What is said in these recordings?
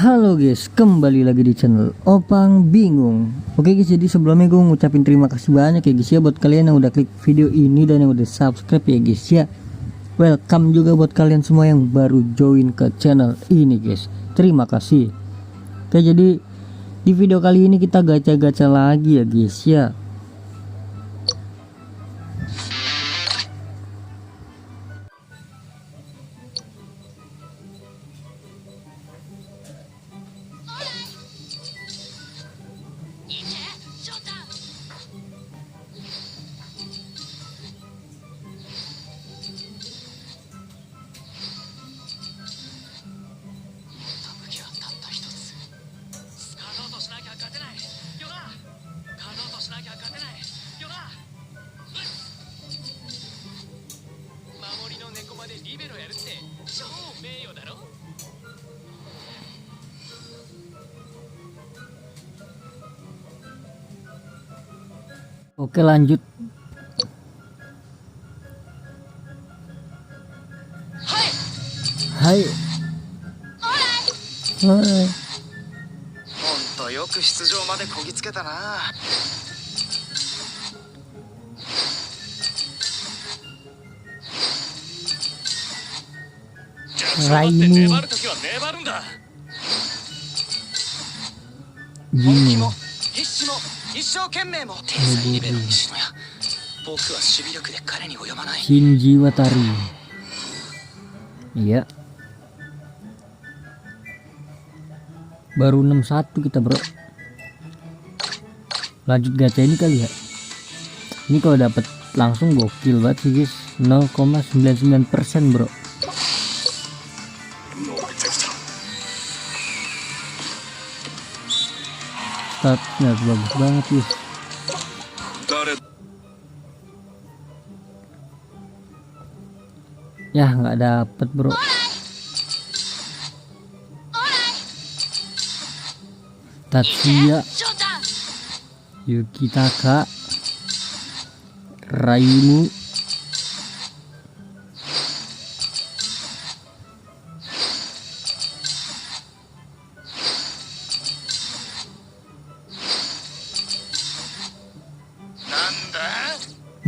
Halo guys, kembali lagi di channel Opang Bingung. Oke guys, jadi sebelumnya gue ngucapin terima kasih banyak ya guys ya buat kalian yang udah klik video ini dan yang udah subscribe ya guys ya. Welcome juga buat kalian semua yang baru join ke channel ini guys. Terima kasih. Oke, jadi di video kali ini kita gacha-gacha lagi ya guys ya. Oke, lanjut. Hai. Hai. ほんとよく出場までこぎつけたな。Raimu 粘るときは粘るんだ。本気 Gino も必死も一生懸命も天才リベロ西野や。僕は守備力で彼に及ばない。 Shinji Watari. Iya. Baru 61 kita bro. Lanjut gacha ini kali ya. Ini kalau dapat langsung gokil banget sih guys. 0,99% bro. Statnya bagus banget guys. Ya nggak dapet bro. Tatsuya, Yukitaka, Raimu,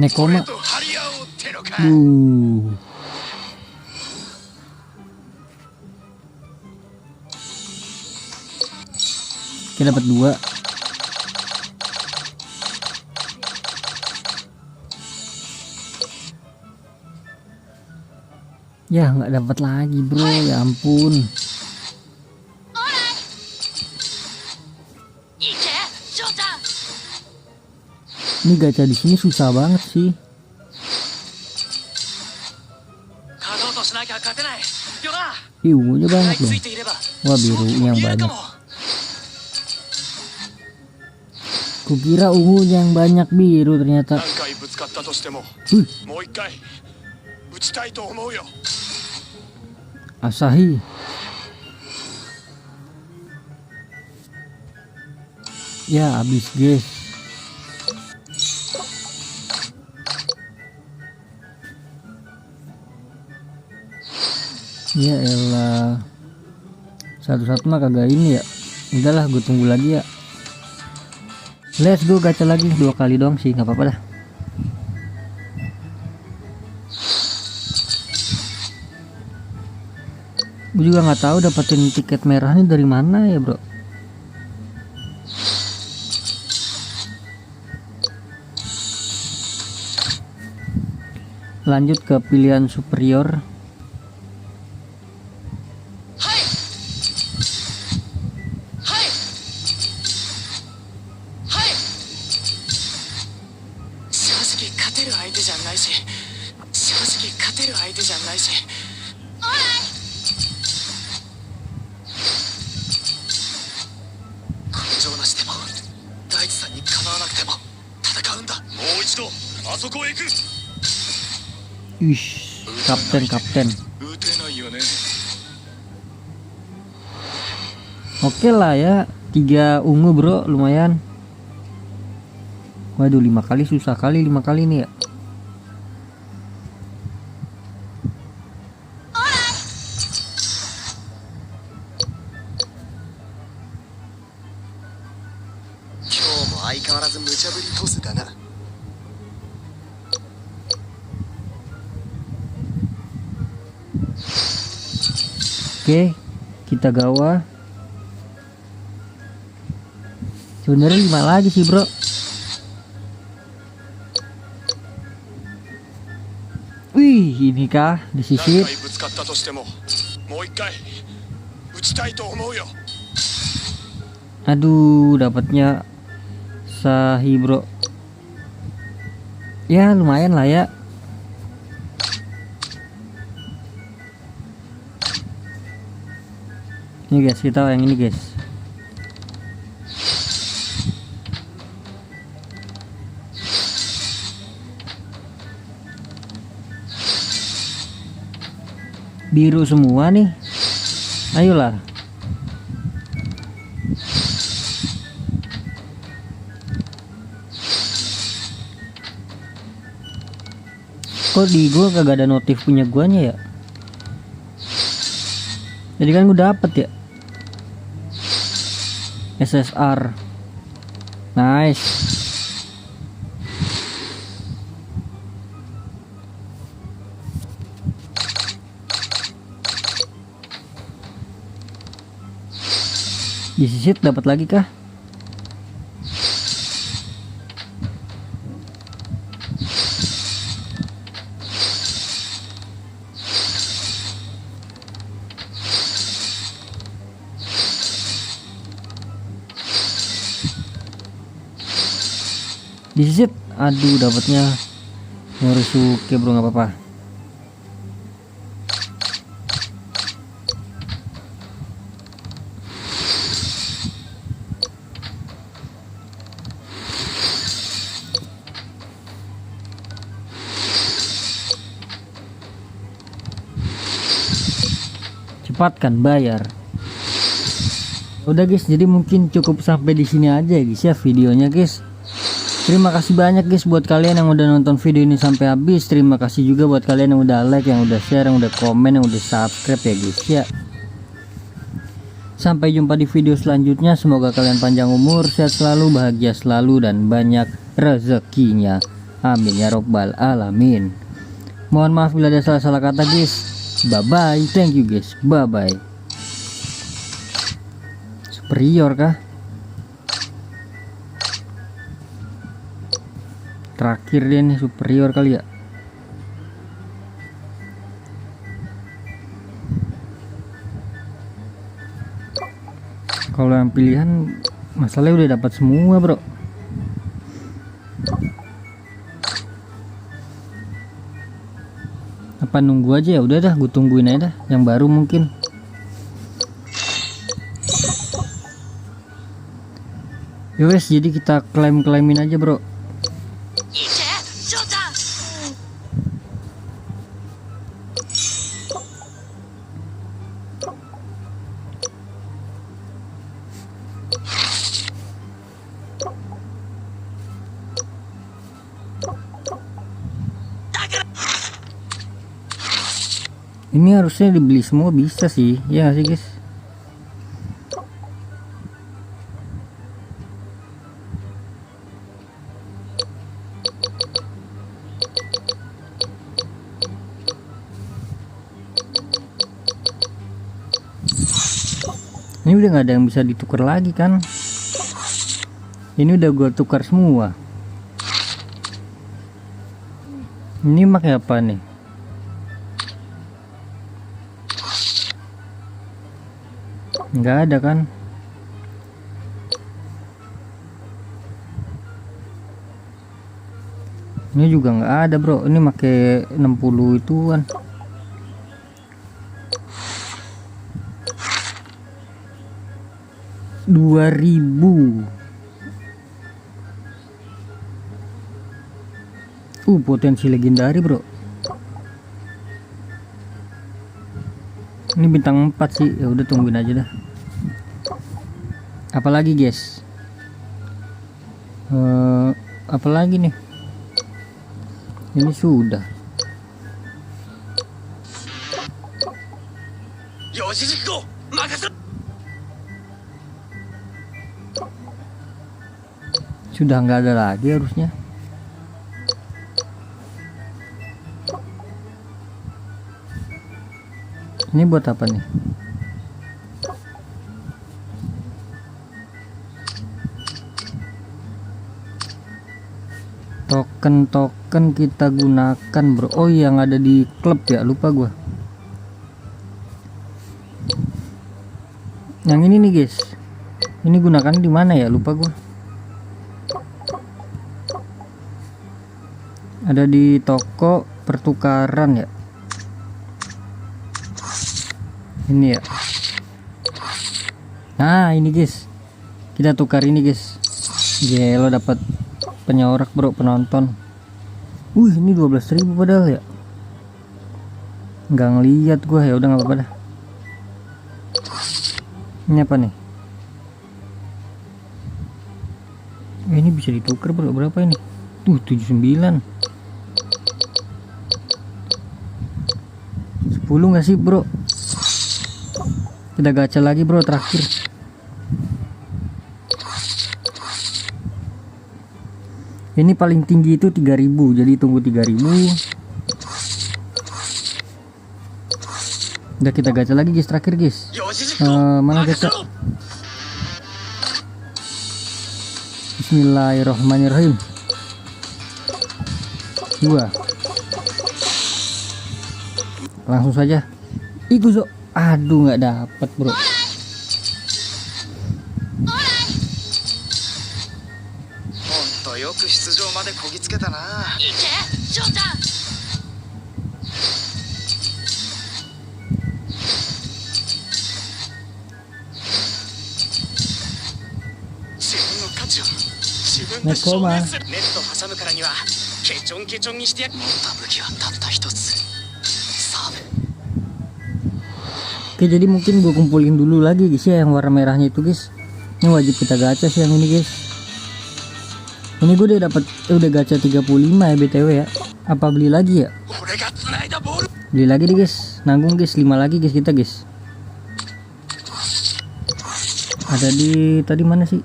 Nekoma. Kita dapat 2. Ya nggak dapat lagi bro, ya ampun. Ini gacha di sini susah banget sih. Ungunya banyak dong. Wah, birunya yang banyak. Kukira ungunya yang banyak, biru ternyata. Asahi. Ya habis guys. Ya elah. Satu-satu mah kagak ini ya. Udahlah, gue tunggu lagi ya. Let's go gacha lagi 2 kali doang sih, nggak apa-apa dah. Gue juga nggak tahu dapetin tiket merahnya dari mana ya bro. Lanjut ke pilihan superior. Ish, kapten. Oke lah ya, 3 ungu bro, lumayan. Waduh, 5 kali susah kali, 5 kali nih ya. 相変わらず無茶ぶりトスだな。 Oke, kita gawa. Sebenarnya 5 lagi sih bro. Wih, ini kah disisir. ぶつかったとしてももう一回打ちたいと思うよ。 Aduh, dapatnya Sahi bro. Ya lumayan lah ya. Ini guys, kita yang ini guys. Biru semua nih. Ayolah. Kok di gua kagak ada notif punya guanya ya? Jadi kan gue dapet ya. SSR. Nice. Disisit dapat lagi kah? Disit, aduh dapatnya Morisuke bro, nggak apa-apa. Cepatkan bayar. Udah guys, jadi mungkin cukup sampai di sini aja guys ya videonya guys. Terima kasih banyak guys buat kalian yang udah nonton video ini sampai habis. Terima kasih juga buat kalian yang udah like, yang udah share, yang udah komen, yang udah subscribe ya guys ya. Sampai jumpa di video selanjutnya. Semoga kalian panjang umur, sehat selalu, bahagia selalu, dan banyak rezekinya. Amin ya robbal alamin. Mohon maaf bila ada salah-salah kata guys. Bye bye, thank you guys, bye bye. Superior kah? Terakhir dia nih superior kali ya. Kalau yang pilihan masalahnya udah dapat semua bro. Apa nunggu aja ya? Udah dah, gue tungguin aja dah yang baru mungkin. Yowes, jadi kita claimin aja bro. Ini harusnya dibeli semua bisa sih, ya nggak sih guys? Ini udah nggak ada yang bisa ditukar lagi kan? Ini udah gua tukar semua. Ini pakai apa nih? Nggak ada kan? Ini juga nggak ada bro. Ini pakai 60 ituan. Rp2.000. Potensi legendari bro. Ini bintang 4 sih. Ya udah tungguin aja dah. Apalagi guys? Apalagi nih? Ini sudah. Sudah nggak ada lagi harusnya. Ini buat apa nih? Token kita gunakan bro. Oh yang ada di klub ya, lupa gua. Yang ini nih guys, ini gunakan di mana ya, lupa gua. Ada di toko pertukaran ya, ini ya. Nah ini guys, kita tukar ini guys. Gelo dapat penyorak bro, penonton. Ini 12.000 padahal ya. Nggak ngeliat gua, ya udah nggak apa-apa dah. Ini apa nih? Ini bisa ditukar bro, berapa ini? 79. 10 nggak sih bro? Kita gacha lagi bro, terakhir. Ini paling tinggi itu 3000, jadi tunggu 3000. Udah kita gacha lagi guys, terakhir guys. Mana gacha? Bismillahirrahmanirrahim. 2. Langsung saja. Ikuzo. Aduh nggak dapat bro. Nekoma. Oke, jadi mungkin gue kumpulin dulu lagi guys ya yang warna merahnya itu guys. Ini wajib kita gacha sih yang ini guys. Ini gue udah gacha 35 ya BTW ya. Apa beli lagi ya? Beli lagi deh guys. Nanggung guys, 5 lagi guys kita guys. Ada di tadi mana sih?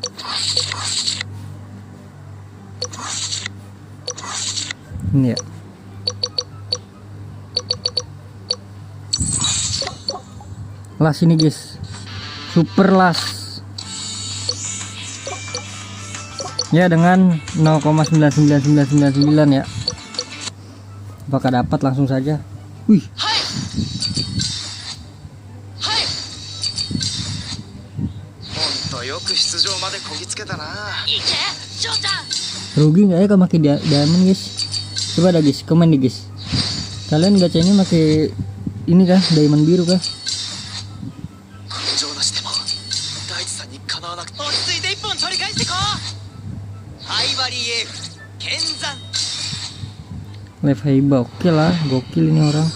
Ini ya. Las ini guys. Super las. Ya dengan 0,99999 ya. Apakah dapat? Langsung saja. Wih. Rugi nggak ya kalau pakai diamond guys? Coba ada guys, komen nih guys. Kalian gacanya pakai ini kah? Diamond biru kah? Live Haiba, oke lah, gokil ini orang.